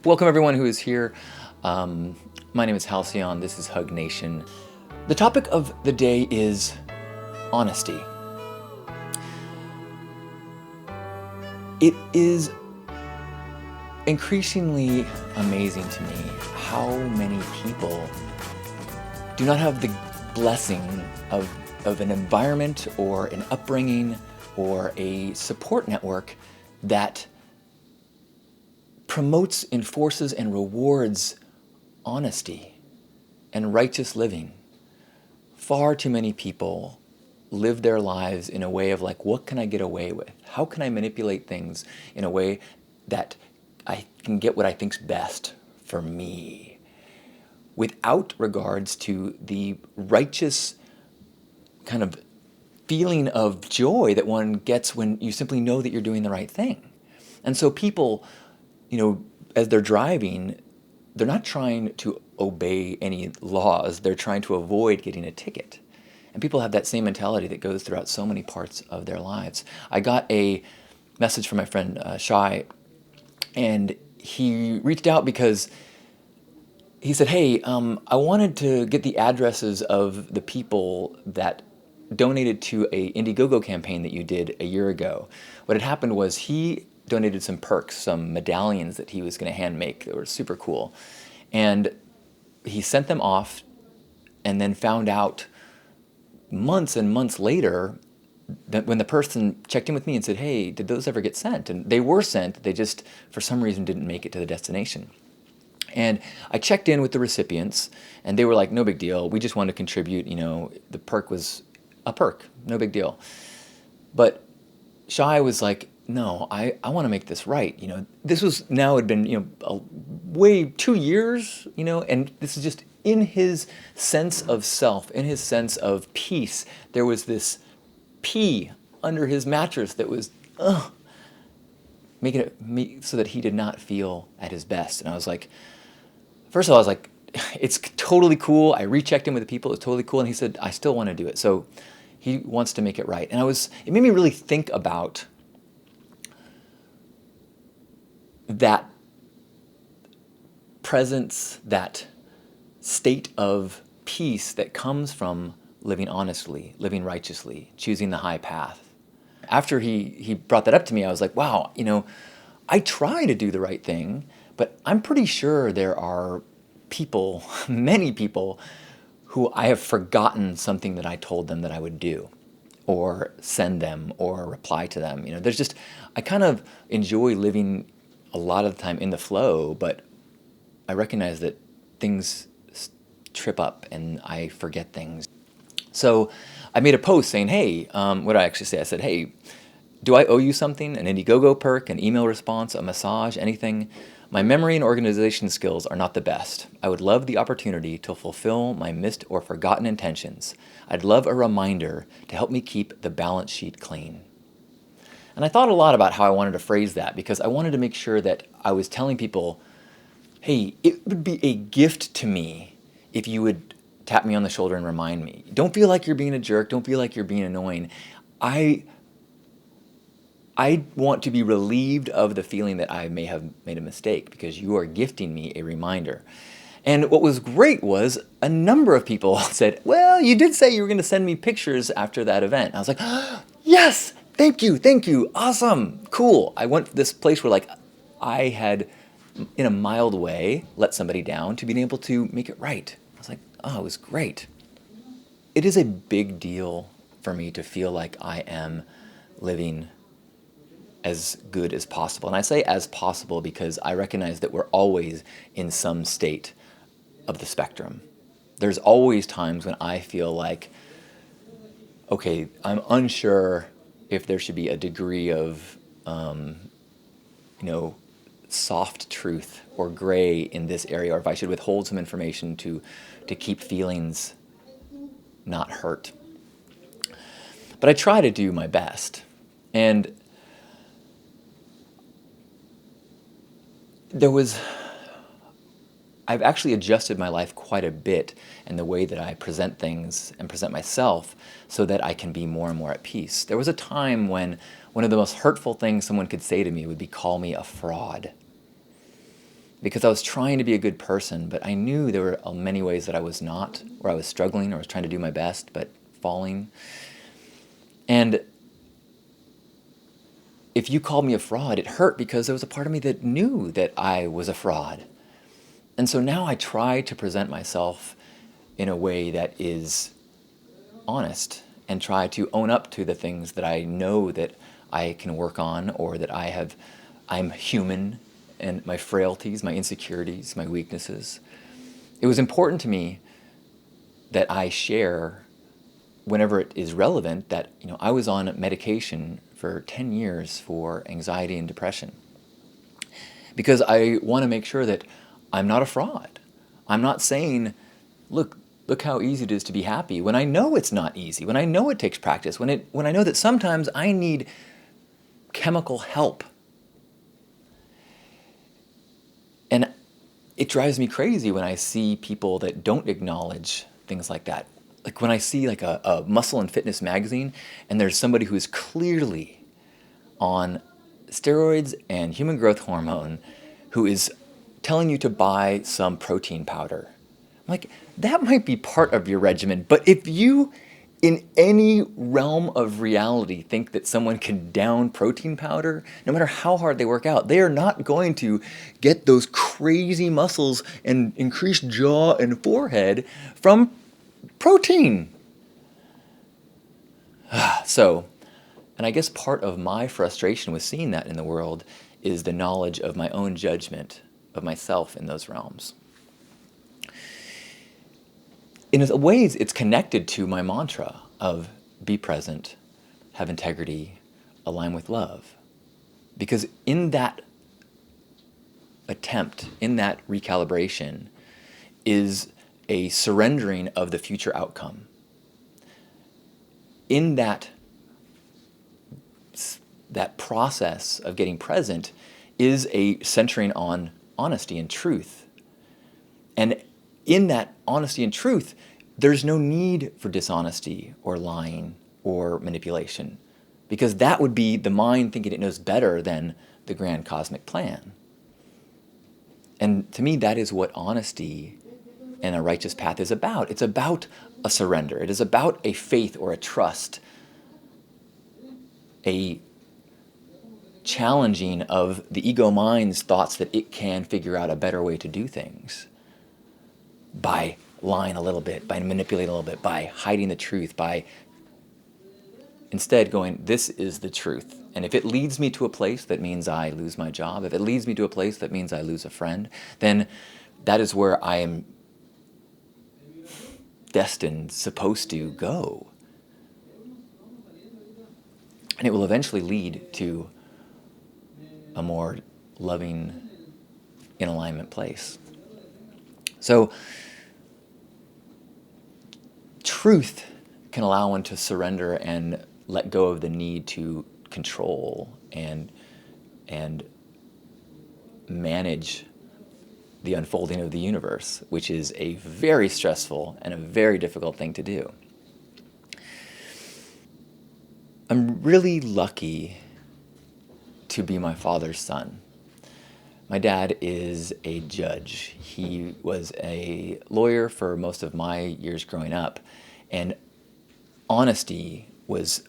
Welcome everyone who is here. My name is Halcyon. This is Hug Nation. The topic of the day is honesty. It is increasingly amazing to me how many people do not have the blessing of an environment or an upbringing or a support network that promotes, enforces, and rewards honesty and righteous living. Far too many people live their lives in a way of like, what can I get away with? How can I manipulate things in a way that I can get what I think's best for me, without regards to the righteous kind of feeling of joy that one gets when you simply know that you're doing the right thing. And so people, as they're driving, they're not trying to obey any laws. They're trying to avoid getting a ticket. And people have that same mentality that goes throughout so many parts of their lives. I got a message from my friend Shai, and he reached out because he said, hey, I wanted to get the addresses of the people that donated to a Indiegogo campaign that you did a year ago. What had happened was he donated some perks, some medallions that he was going to hand make that were super cool. And he sent them off and then found out months and months later that when the person checked in with me and said, hey, did those ever get sent? And they were sent, they just for some reason didn't make it to the destination. And I checked in with the recipients and they were like, no big deal, we just wanted to contribute, the perk was a perk, no big deal. But Shai was like, no, I want to make this right. This was now had been, way 2 years, and this is just in his sense of self, in his sense of peace. There was this pee under his mattress that was making it so that he did not feel at his best. And I was like, first of all, I was like, it's totally cool. I rechecked in with the people. It's totally cool. And he said, I still want to do it. So he wants to make it right. And it made me really think about that presence, that state of peace that comes from living honestly, living righteously, choosing the high path. After he brought that up to me, I was like, wow, I try to do the right thing, but I'm pretty sure there are people, many people, who I have forgotten something that I told them that I would do, or send them, or reply to them. I kind of enjoy living a lot of the time in the flow, but I recognize that things trip up and I forget things. So I made a post saying, hey, what did I actually say? I said, hey, do I owe you something? An Indiegogo perk, an email response, a massage, anything? My memory and organization skills are not the best. I would love the opportunity to fulfill my missed or forgotten intentions. I'd love a reminder to help me keep the balance sheet clean. And I thought a lot about how I wanted to phrase that, because I wanted to make sure that I was telling people, hey, it would be a gift to me if you would tap me on the shoulder and remind me. Don't feel like you're being a jerk. Don't feel like you're being annoying. I want to be relieved of the feeling that I may have made a mistake, because you are gifting me a reminder. And what was great was a number of people said, well, you did say you were going to send me pictures after that event. I was like, yes, thank you, awesome, cool. I went to this place where I had, in a mild way, let somebody down to being able to make it right. I was like, oh, it was great. It is a big deal for me to feel like I am living as good as possible. And I say as possible because I recognize that we're always in some state of the spectrum. There's always times when I feel like, okay, I'm unsure if there should be a degree of, soft truth or gray in this area, or if I should withhold some information to keep feelings not hurt. But I try to do my best. And I've actually adjusted my life quite a bit in the way that I present things and present myself so that I can be more and more at peace. There was a time when one of the most hurtful things someone could say to me would be call me a fraud. because I was trying to be a good person, but I knew there were many ways that I was not, where I was struggling, or I was trying to do my best, but falling. And if you called me a fraud, it hurt because there was a part of me that knew that I was a fraud. And so now I try to present myself in a way that is honest and try to own up to the things that I know that I can work on, or that I'm human, and my frailties, my insecurities, my weaknesses. It was important to me that I share whenever it is relevant that, I was on medication for 10 years for anxiety and depression, because I want to make sure that I'm not a fraud. I'm not saying, look how easy it is to be happy, when I know it's not easy, when I know it takes practice, when I know that sometimes I need chemical help. And it drives me crazy when I see people that don't acknowledge things like that. Like when I see like a muscle and fitness magazine, and there's somebody who's clearly on steroids and human growth hormone who is telling you to buy some protein powder. I'm like, that might be part of your regimen, but if you in any realm of reality think that someone can down protein powder, no matter how hard they work out, they are not going to get those crazy muscles and increased jaw and forehead from protein. So, and I guess part of my frustration with seeing that in the world is the knowledge of my own judgment of myself in those realms. In ways, it's connected to my mantra of be present, have integrity, align with love. Because in that attempt, in that recalibration, is a surrendering of the future outcome. In that process of getting present is a centering on honesty and truth. And in that honesty and truth, there's no need for dishonesty or lying or manipulation, because that would be the mind thinking it knows better than the grand cosmic plan. And to me, that is what honesty and a righteous path is about. It's about a surrender. It is about a faith or a trust, a challenging of the ego mind's thoughts that it can figure out a better way to do things by lying a little bit, by manipulating a little bit, by hiding the truth, by instead going, this is the truth. And if it leads me to a place that means I lose my job, if it leads me to a place that means I lose a friend, then that is where I am destined, supposed to go. And it will eventually lead to a more loving, in alignment place. So, truth can allow one to surrender and let go of the need to control and manage the unfolding of the universe, which is a very stressful and a very difficult thing to do. I'm really lucky to be my father's son. My dad is a judge. He was a lawyer for most of my years growing up, and honesty was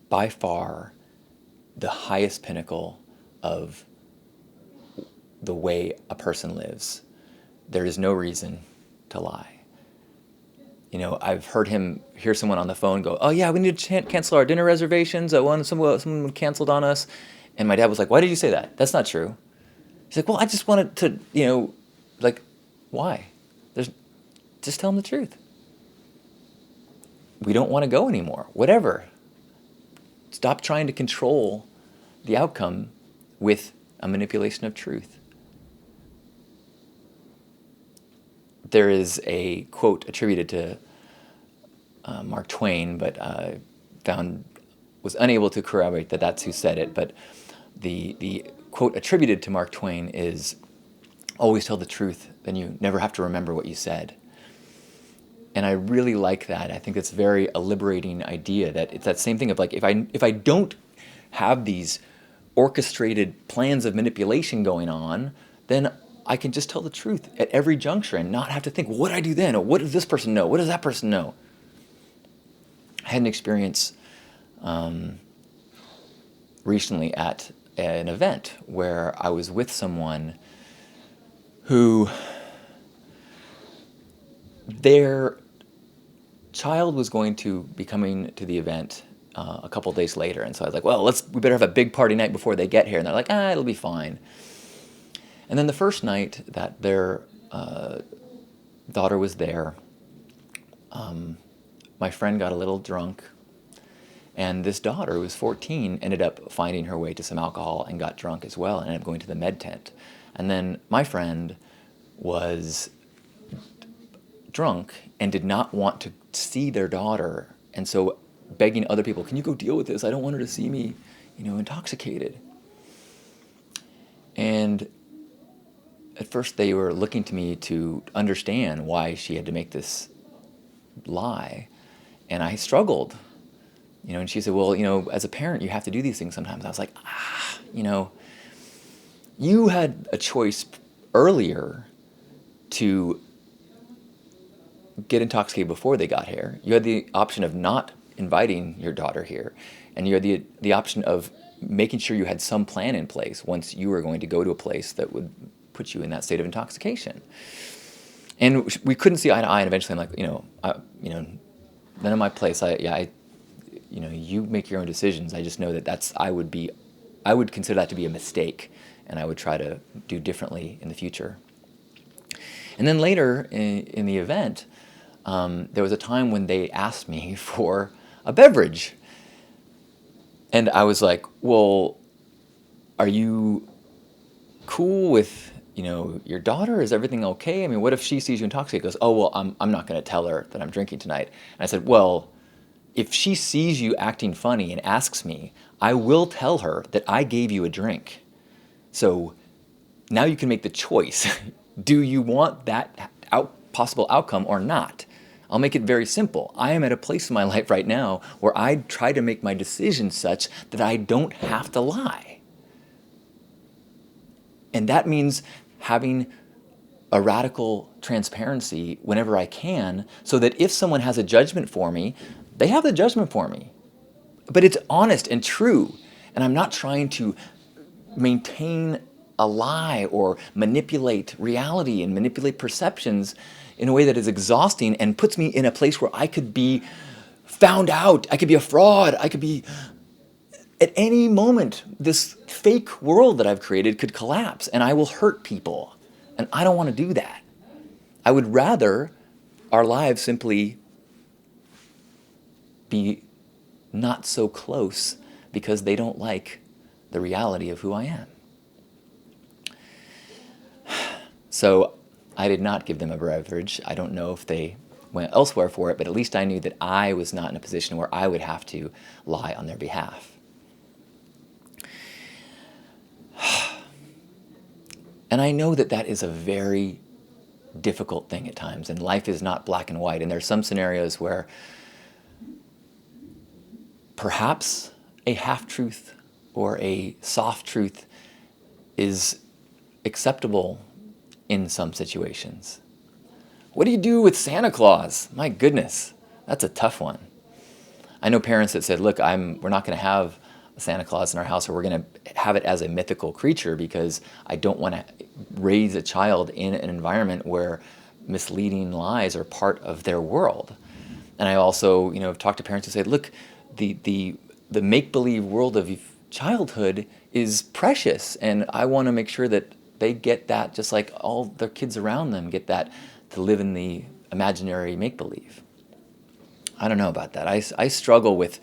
by far the highest pinnacle of the way a person lives. There is no reason to lie. I've heard him hear someone on the phone go, "Oh yeah, we need to cancel our dinner reservations. Someone canceled on us," and my dad was like, "Why did you say that? That's not true." He's like, "Well, I just wanted to, why? Just tell him the truth. We don't want to go anymore. Whatever. Stop trying to control the outcome with a manipulation of truth." There is a quote attributed to Mark Twain, but was unable to corroborate that that's who said it. But the quote attributed to Mark Twain is, "Always tell the truth, then you never have to remember what you said." And I really like that. I think it's a liberating idea, that it's that same thing of like, if I don't have these orchestrated plans of manipulation going on, then I can just tell the truth at every juncture and not have to think, what do I do then? Or what does this person know? What does that person know? I had an experience recently at an event where I was with someone who their child was going to be coming to the event a couple days later, and so I was like, well, we better have a big party night before they get here. And they're like, it'll be fine. And then the first night that their daughter was there, my friend got a little drunk, and this daughter, who was 14, ended up finding her way to some alcohol and got drunk as well, and ended up going to the med tent. And then my friend was drunk and did not want to see their daughter, and so begging other people, can you go deal with this? I don't want her to see me, intoxicated. And at first they were looking to me to understand why she had to make this lie, and I struggled, and she said, well, as a parent, you have to do these things sometimes. I was like, you had a choice earlier to get intoxicated before they got here. You had the option of not inviting your daughter here, and you had the option of making sure you had some plan in place once you were going to go to a place that would put you in that state of intoxication. And we couldn't see eye to eye, and eventually I'm like, none of my place. You make your own decisions. I just know that I would consider that to be a mistake, and I would try to do differently in the future. And then later in the event, there was a time when they asked me for a beverage. And I was like, well, are you cool with, your daughter? Is everything okay? I mean, what if she sees you intoxicated? Goes, oh, well, I'm not going to tell her that I'm drinking tonight. And I said, well, if she sees you acting funny and asks me, I will tell her that I gave you a drink. So now you can make the choice. Do you want that possible outcome or not? I'll make it very simple. I am at a place in my life right now where I try to make my decisions such that I don't have to lie. And that means having a radical transparency whenever I can, so that if someone has a judgment for me, they have the judgment for me. But it's honest and true. And I'm not trying to maintain a lie or manipulate reality and manipulate perceptions in a way that is exhausting and puts me in a place where I could be found out. I could be a fraud. I could be, at any moment, this fake world that I've created could collapse and I will hurt people. And I don't want to do that. I would rather our lives simply be not so close because they don't like the reality of who I am. So I did not give them a beverage. I don't know if they went elsewhere for it, but at least I knew that I was not in a position where I would have to lie on their behalf. And I know that that is a very difficult thing at times, and life is not black and white. And there are some scenarios where perhaps a half-truth or a soft truth is acceptable in some situations. What do you do with Santa Claus? My goodness, that's a tough one. I know parents that said, look, we're not going to have a Santa Claus in our house, or we're going to have it as a mythical creature because I don't want to raise a child in an environment where misleading lies are part of their world. And I also, have talked to parents who say, look, the make-believe world of childhood is precious, and I want to make sure that they get that just like all their kids around them get that, to live in the imaginary make-believe. I don't know about that. I struggle with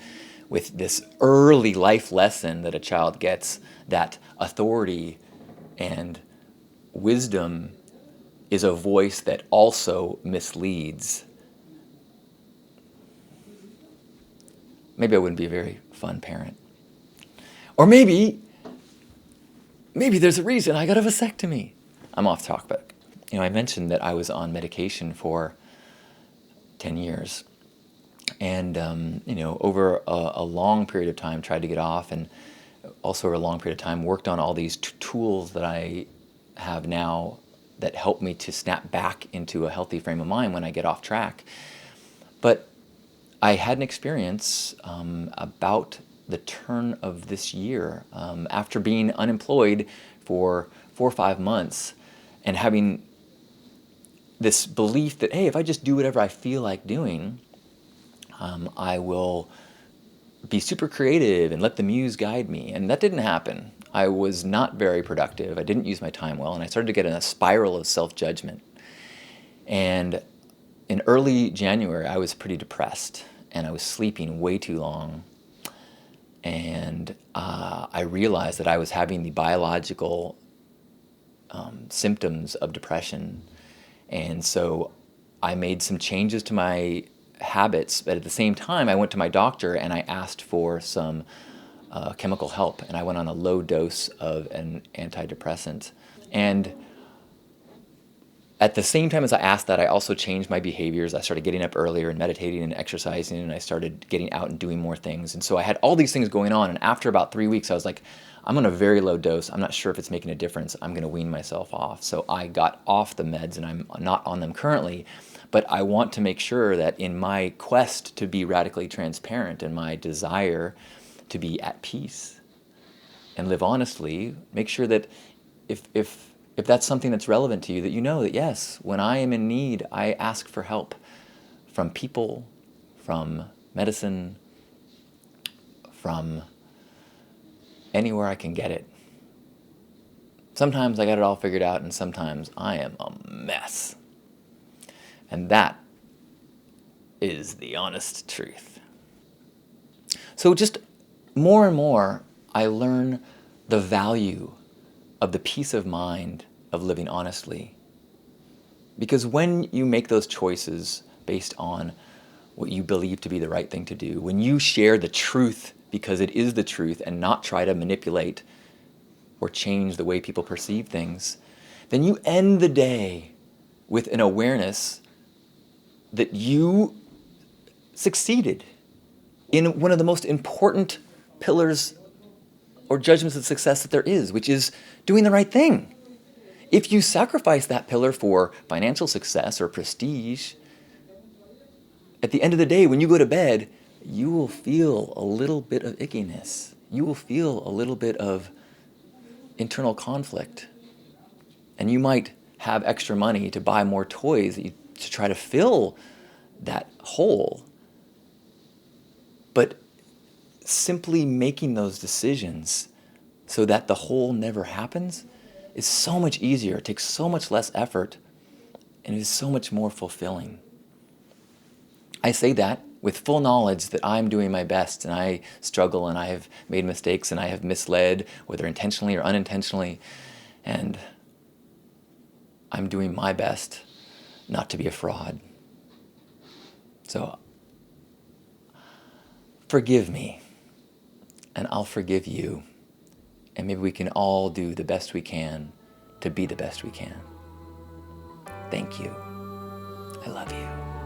this early life lesson that a child gets, that authority and wisdom is a voice that also misleads. Maybe I wouldn't be a very fun parent. Or maybe there's a reason I got a vasectomy. I'm off topic. I mentioned that I was on medication for 10 years. And, over a long period of time, tried to get off, and also over a long period of time worked on all these tools that I have now that help me to snap back into a healthy frame of mind when I get off track. But I had an experience about the turn of this year, after being unemployed for 4 or 5 months and having this belief that, hey, if I just do whatever I feel like doing, I will be super creative and let the muse guide me. And that didn't happen. I was not very productive. I didn't use my time well, and I started to get in a spiral of self-judgment. And in early January, I was pretty depressed, and I was sleeping way too long. And I realized that I was having the biological symptoms of depression. And so I made some changes to my habits, but at the same time, I went to my doctor and I asked for some chemical help, and I went on a low dose of an antidepressant. And at the same time as I asked that, I also changed my behaviors. I started getting up earlier and meditating and exercising, and I started getting out and doing more things. And so I had all these things going on, and after about 3 weeks, I was like, I'm on a very low dose. I'm not sure if it's making a difference. I'm going to wean myself off. So I got off the meds, and I'm not on them currently. But I want to make sure that in my quest to be radically transparent and my desire to be at peace and live honestly, make sure that if that's something that's relevant to you, that you know that yes, when I am in need, I ask for help from people, from medicine, from anywhere I can get it. Sometimes I got it all figured out, and sometimes I am a mess. And that is the honest truth. So just more and more, I learn the value of the peace of mind of living honestly. Because when you make those choices based on what you believe to be the right thing to do, when you share the truth because it is the truth and not try to manipulate or change the way people perceive things, then you end the day with an awareness that you succeeded in one of the most important pillars or judgments of success that there is, which is doing the right thing. If you sacrifice that pillar for financial success or prestige, at the end of the day, when you go to bed, you will feel a little bit of ickiness. You will feel a little bit of internal conflict. And you might have extra money to buy more toys to try to fill that hole. But simply making those decisions so that the hole never happens is so much easier. It takes so much less effort, and it is so much more fulfilling. I say that with full knowledge that I'm doing my best, and I struggle, and I have made mistakes, and I have misled, whether intentionally or unintentionally, and I'm doing my best not to be a fraud. So forgive me, and I'll forgive you, and maybe we can all do the best we can to be the best we can. Thank you. I love you.